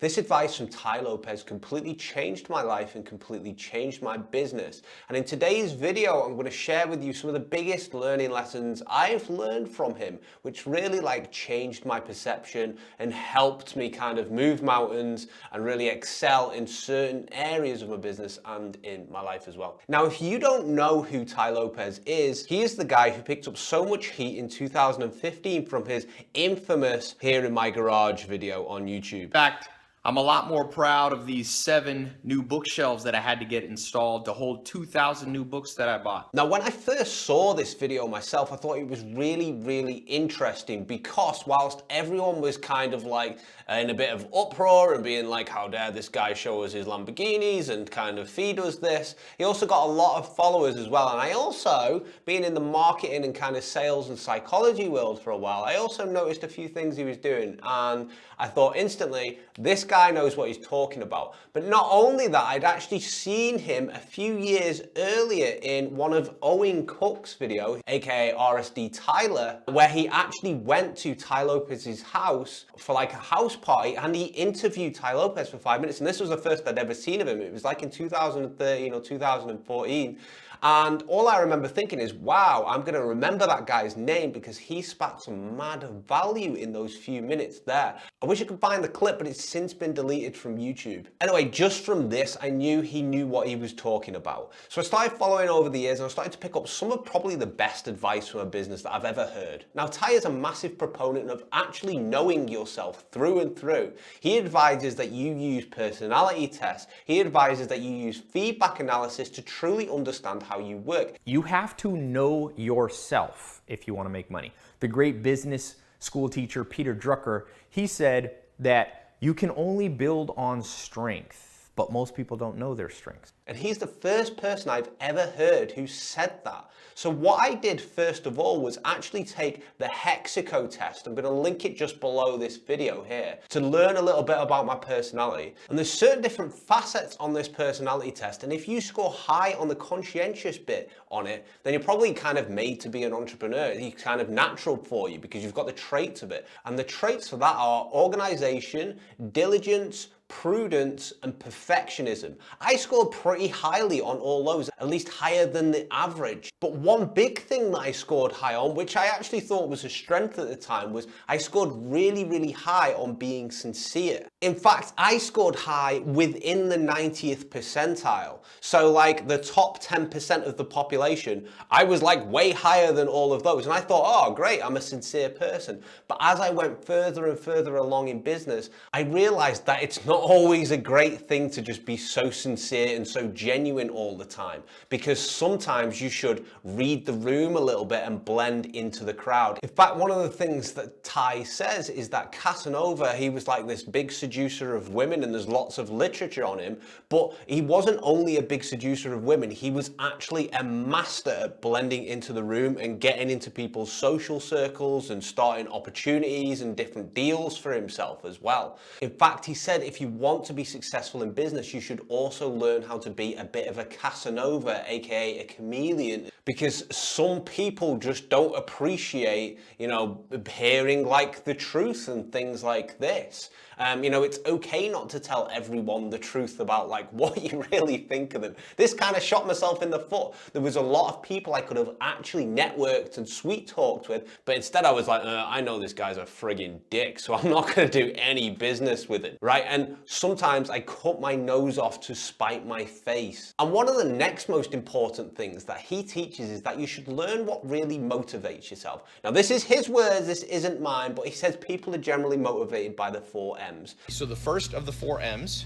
This advice from Tai Lopez completely changed my life and completely changed my business. And in today's video, I'm going to share with you some of the biggest learning lessons I've learned from him, which really changed my perception and helped me kind of move mountains and really excel in certain areas of my business and in my life as well. Now, if you don't know who Tai Lopez is, he is the guy who picked up so much heat in 2015 from his infamous Here in My Garage video on YouTube. In fact, I'm a lot more proud of these 7 new bookshelves that I had to get installed to hold 2,000 new books that I bought. Now, when I first saw this video myself, I thought it was really interesting because whilst everyone was kind of in a bit of uproar and being like, how dare this guy show us his Lamborghinis and kind of feed us this, he also got a lot of followers as well. And I also, being in the marketing and kind of sales and psychology world for a while, I also noticed a few things he was doing. And I thought instantly, this guy knows what he's talking about. But not only that, I'd actually seen him a few years earlier in one of Owen Cook's video, aka RSD Tyler, where he actually went to Tai Lopez's house for a house party and he interviewed Tai Lopez for 5 minutes. And this was the first I'd ever seen of him. It was in 2013 or 2014. And all I remember thinking is, wow, I'm going to remember that guy's name because he spat some mad value in those few minutes there. I wish I could find the clip, but it's since been deleted from YouTube. Anyway, just from this, I knew he knew what he was talking about. So I started following over the years and I started to pick up some of probably the best advice from a business that I've ever heard. Now, Tai is a massive proponent of actually knowing yourself through and through. He advises that you use personality tests. He advises that you use feedback analysis to truly understand how you work. You have to know yourself if you want to make money. The great business school teacher, Peter Drucker, he said that you can only build on strength, but most people don't know their strengths. And he's the first person I've ever heard who said that. So what I did first of all was actually take the hexaco test. I'm going to link it just below this video here to learn a little bit about my personality. And there's certain different facets on this personality test. And if you score high on the conscientious bit on it, then you're probably kind of made to be an entrepreneur. It's kind of natural for you because you've got the traits of it. And the traits for that are organization, diligence, prudence, and perfectionism. I scored pretty highly on all those, at least higher than the average. But one big thing that I scored high on, which I actually thought was a strength at the time, was I scored really high on being sincere. In fact, I scored high within the 90th percentile. So the top 10% of the population, I was way higher than all of those. And I thought, oh great, I'm a sincere person. But as I went further and further along in business, I realized that it's not always a great thing to just be so sincere and so genuine all the time, because sometimes you should read the room a little bit and blend into the crowd. In fact, one of the things that Tai says is that Casanova, he was this big seducer of women, and there's lots of literature on him, but he wasn't only a big seducer of women, he was actually a master at blending into the room and getting into people's social circles and starting opportunities and different deals for himself as well. In fact, he said if you want to be successful in business, you should also learn how to be a bit of a Casanova, aka a chameleon, because some people just don't appreciate, hearing the truth and things like this. It's okay not to tell everyone the truth about what you really think of them. This kind of shot myself in the foot. There was a lot of people I could have actually networked and sweet talked with, but instead I was I know this guy's a friggin' dick, so I'm not going to do any business with it, right? And sometimes I cut my nose off to spite my face. And one of the next most important things that he teaches is that you should learn what really motivates yourself. Now, this is his words, this isn't mine, but he says people are generally motivated by the 4 M's. So the first of the 4 M's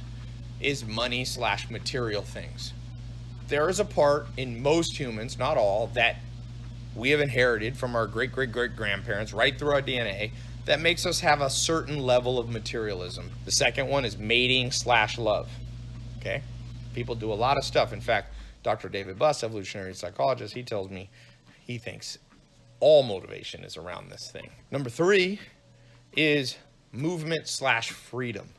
is money/material things. There is a part in most humans, not all, that we have inherited from our great-great-great-grandparents right through our DNA that makes us have a certain level of materialism. The second one is mating/love, okay? People do a lot of stuff. In fact, Dr. David Buss, evolutionary psychologist, he tells me he thinks all motivation is around this thing. Number 3 is movement/freedom,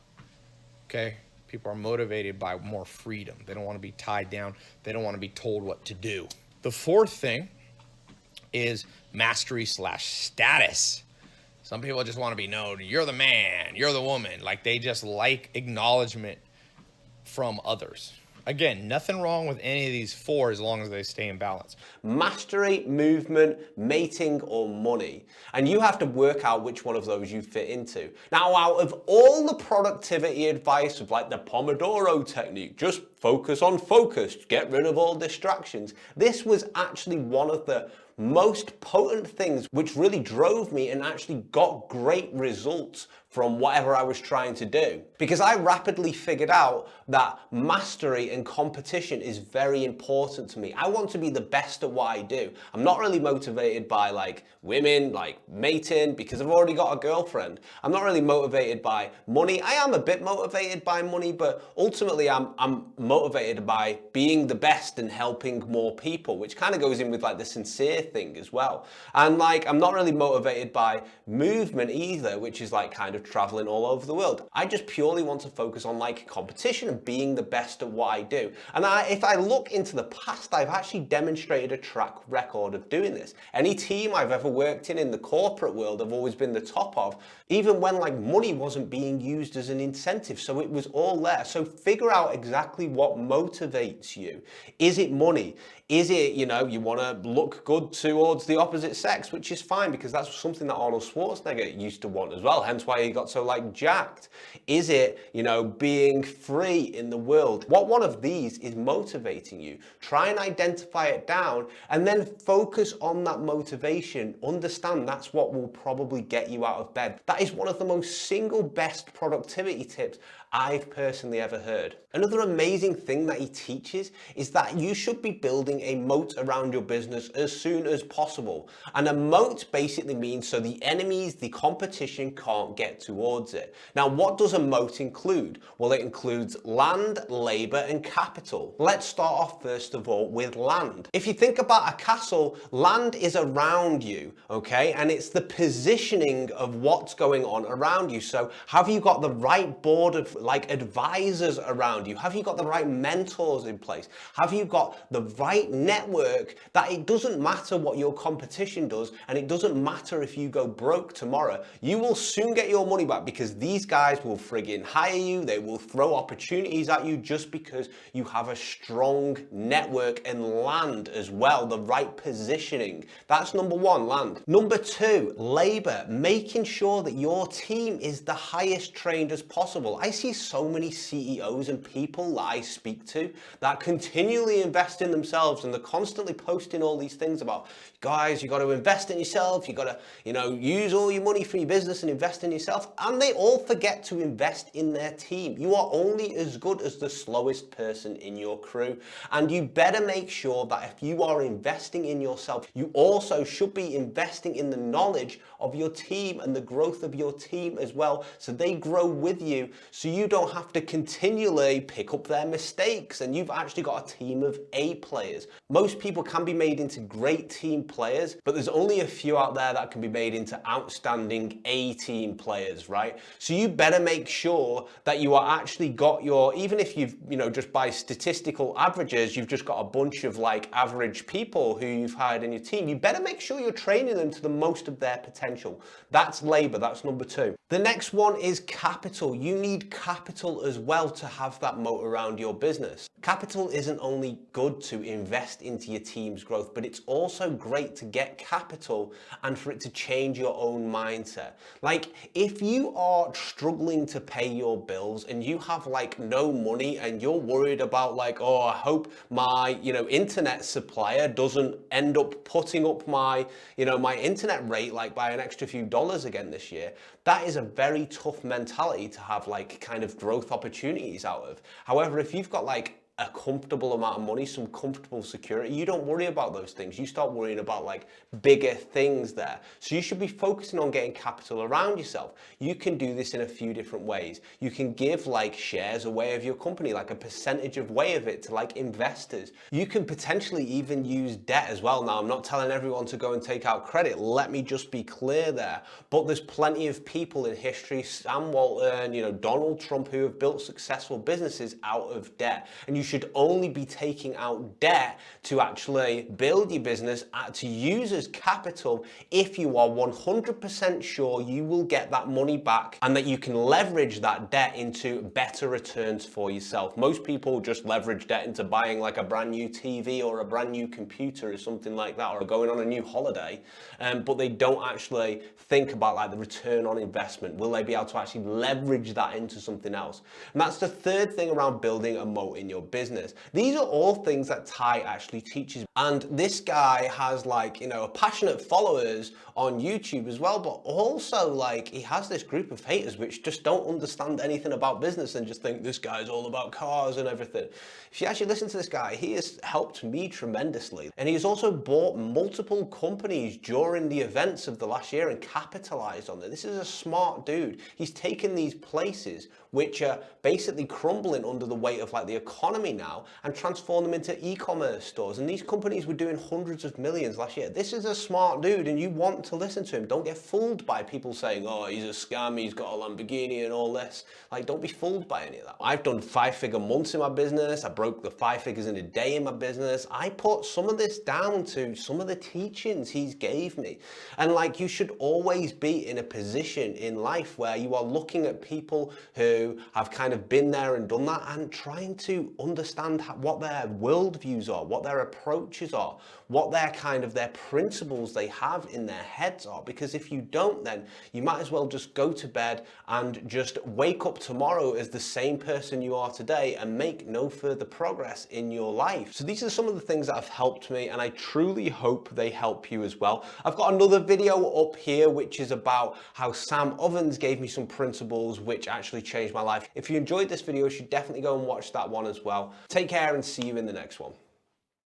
okay? People are motivated by more freedom. They don't want to be tied down. They don't want to be told what to do. The 4th thing is mastery/status. Some people just want to be known. You're the man, you're the woman. Like they just like acknowledgement from others. Again, nothing wrong with any of these four as long as they stay in balance. Mastery, movement, mating, or money. And you have to work out which one of those you fit into. Now, out of all the productivity advice of like the Pomodoro technique, just focus on focus, get rid of all distractions, this was actually one of the most potent things which really drove me and actually got great results from whatever I was trying to do. Because I rapidly figured out that mastery and competition is very important to me. I want to be the best at what I do. I'm not really motivated by like women, like mating, because I've already got a girlfriend. I'm not really motivated by money. I am a bit motivated by money, but ultimately I'm motivated by being the best and helping more people, which kind of goes in with like the sincere thing as well. And like, I'm not really motivated by movement either, which is like kind of traveling all over the world. I just purely want to focus on like competition and being the best at what I do. And if I look into the past, I've actually demonstrated a track record of doing this. Any team I've ever worked in the corporate world, I've always been the top of, even when like money wasn't being used as an incentive. So it was all there. So figure out exactly what motivates you. Is it money? Is it, you know, you want to look good towards the opposite sex, which is fine because that's something that Arnold Schwarzenegger used to want as well, hence why he got so like jacked. Is it, you know, being free in the world? What one of these is motivating you? Try and identify it down and then focus on that motivation. Understand that's what will probably get you out of bed. That is one of the most single best productivity tips I've personally ever heard. Another amazing thing that he teaches is that you should be building a moat around your business as soon as possible. And a moat basically means so the enemies, the competition can't get towards it. Now, what does a moat include? Well, it includes land, labor, and capital. Let's start off first of all with land. If you think about a castle, land is around you, okay? And it's the positioning of what's going on around you. So have you got the right board of like advisors around you? Have you got the right mentors in place? Have you got the right network that it doesn't matter what your competition does and it doesn't matter if you go broke tomorrow, you will soon get your money back because these guys will friggin' hire you, they will throw opportunities at you just because you have a strong network and land as well, the right positioning. That's number one, land. Number two, labor, making sure that your team is the highest trained as possible. I see so many CEOs and people that I speak to that continually invest in themselves and they're constantly posting all these things about, guys, you got to invest in yourself, you got to, you know, use all your money for your business and invest in yourself, and they all forget to invest in their team. You are only as good as the slowest person in your crew, and you better make sure that if you are investing in yourself, you also should be investing in the knowledge of your team and the growth of your team as well, so they grow with you, so you don't have to continually pick up their mistakes, and you've actually got a team of A players. Most people can be made into great team players, but there's only a few out there that can be made into outstanding A team players, right? So you better make sure that you are actually got your, even if you've, you know, just by statistical averages, you've just got a bunch of like average people who you've hired in your team, you better make sure you're training them to the most of their potential. That's labor, that's number two. The next one is capital. You need capital as well to have that moat around your business. Capital isn't only good to invest into your team's growth, but it's also great to get capital and for it to change your own mindset. Like if you are struggling to pay your bills and you have like no money and you're worried about like, oh, I hope my, you know, internet supplier doesn't end up putting up my, you know, my internet rate like by an extra few dollars again this year, that is a very tough mentality to have like kind of growth opportunities out of. However, if you've got like a comfortable amount of money, some comfortable security, you don't worry about those things. You start worrying about like bigger things there. So you should be focusing on getting capital around yourself. You can do this in a few different ways. You can give like shares away of your company, like a percentage of way of it to like investors. You can potentially even use debt as well. Now, I'm not telling everyone to go and take out credit. Let me just be clear there. But there's plenty of people in history, Sam Walton, you know, Donald Trump, who have built successful businesses out of debt. And you should only be taking out debt to actually build your business, to use as capital if you are 100% sure you will get that money back and that you can leverage that debt into better returns for yourself. Most people just leverage debt into buying like a brand new TV or a brand new computer or something like that, or going on a new holiday, but they don't actually think about like the return on investment. Will they be able to actually leverage that into something else? And that's the third thing around building a moat in your business. These are all things that Tai actually teaches. And this guy has like, you know, passionate followers on YouTube as well, but also like he has this group of haters which just don't understand anything about business and just think this guy's all about cars and everything. If you actually listen to this guy, he has helped me tremendously. And he has also bought multiple companies during the events of the last year and capitalized on it. This is a smart dude. He's taken these places which are basically crumbling under the weight of like the economy now and transform them into e-commerce stores. And these companies were doing hundreds of millions last year. This is a smart dude and you want to listen to him. Don't get fooled by people saying, oh, he's a scam, he's got a Lamborghini and all this. Like, don't be fooled by any of that. I've done 5-figure months in my business. I broke the 5 figures in a day in my business. I put some of this down to some of the teachings he's gave me. And like, you should always be in a position in life where you are looking at people who have kind of been there and done that and trying to understand what their worldviews are, what their approaches are, what their principles they have in their heads are. Because if you don't, then you might as well just go to bed and just wake up tomorrow as the same person you are today and make no further progress in your life. So these are some of the things that have helped me, and I truly hope they help you as well. I've got another video up here which is about how Sam Ovens gave me some principles which actually changed my life. If you enjoyed this video, you should definitely go and watch that one as well. Take care and see you in the next one.